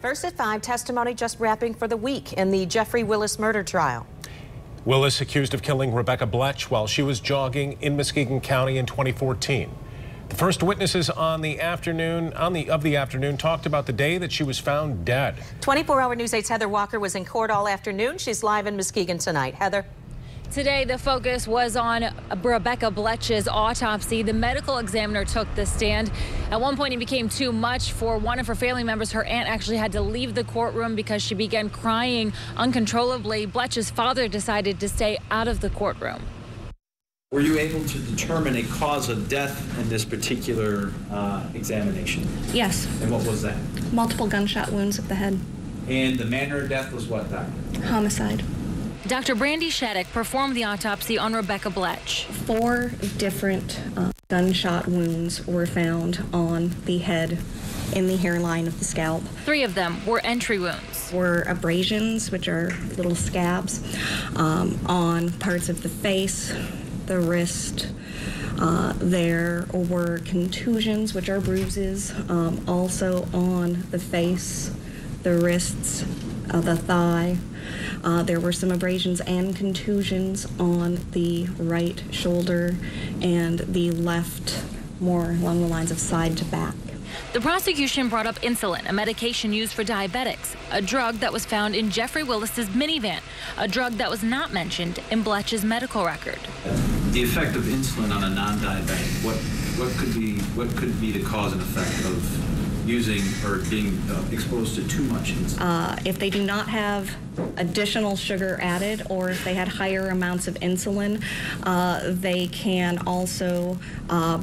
First at 5, testimony just wrapping for the week in the Jeffrey Willis murder trial. Willis accused of killing Rebekah Bletsch while she was jogging in Muskegon County in 2014. The first witnesses of the afternoon talked about the day that she was found dead. 24-hour News 8's Heather Walker was in court all afternoon. She's live in Muskegon tonight. Heather. Today, the focus was on Rebekah Bletsch's autopsy. The medical examiner took the stand. At one point, it became too much for one of her family members. Her aunt actually had to leave the courtroom because she began crying uncontrollably. Bletsch's father decided to stay out of the courtroom. Were you able to determine a cause of death in this particular examination? Yes. And what was that? Multiple gunshot wounds of the head. And the manner of death was what, Doctor? Homicide. Dr. Brandy Shattuck performed the autopsy on Rebekah Bletsch. 4 different gunshot wounds were found on the head in the hairline of the scalp. 3 of them were entry wounds. Were abrasions, which are little scabs, on parts of the face, the wrist. There were contusions, which are bruises, also on the face, the wrists, the thigh. There were some abrasions and contusions on the right shoulder and the left, more along the lines of side to back. The prosecution brought up insulin, a medication used for diabetics, a drug that was found in Jeffrey Willis's minivan, a drug that was not mentioned in Bletsch's medical record. The effect of insulin on a non-diabetic, what could be the cause and effect of using or being exposed to too much insulin? If they do not have additional sugar added, or if they had higher amounts of insulin, they can also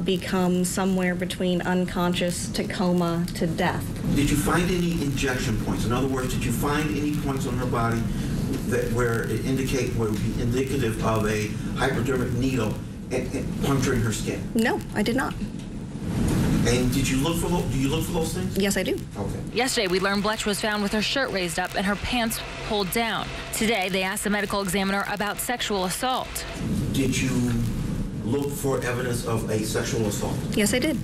become somewhere between unconscious to coma to death. Did you find any injection points? In other words, did you find any points on her body that where it would be indicative of a hypodermic needle puncturing her skin? No, I did not. And did you look for those? Do you look for those things? Yes, I do. Okay. Yesterday, we learned Bletsch was found with her shirt raised up and her pants pulled down. Today, they asked the medical examiner about sexual assault. Did you look for evidence of a sexual assault? Yes, I did.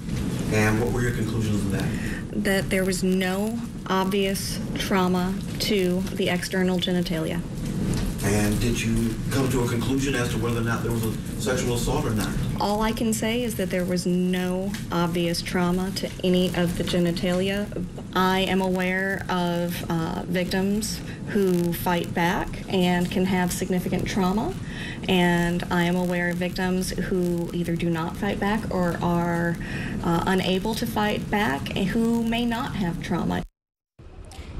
And what were your conclusions of that? That there was no obvious trauma to the external genitalia. And did you come to a conclusion as to whether or not there was a sexual assault or not? All I can say is that there was no obvious trauma to any of the genitalia. I am aware of victims who fight back and can have significant trauma, and I am aware of victims who either do not fight back or are unable to fight back and who may not have trauma.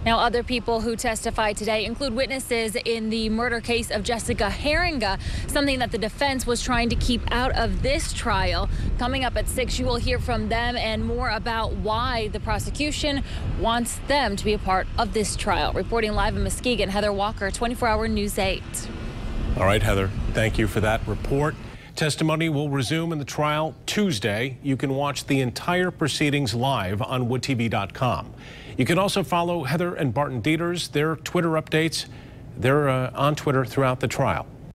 Now, other people who testified today include witnesses in the murder case of Jessica Heeringa, something that the defense was trying to keep out of this trial. Coming up at 6, you will hear from them and more about why the prosecution wants them to be a part of this trial. Reporting live in Muskegon, Heather Walker, 24-hour News 8. All right, Heather, thank you for that report. Testimony will resume in the trial Tuesday. You can watch the entire proceedings live on woodtv.com. You can also follow Heather and Barton Dieters, their Twitter updates. They're on Twitter throughout the trial.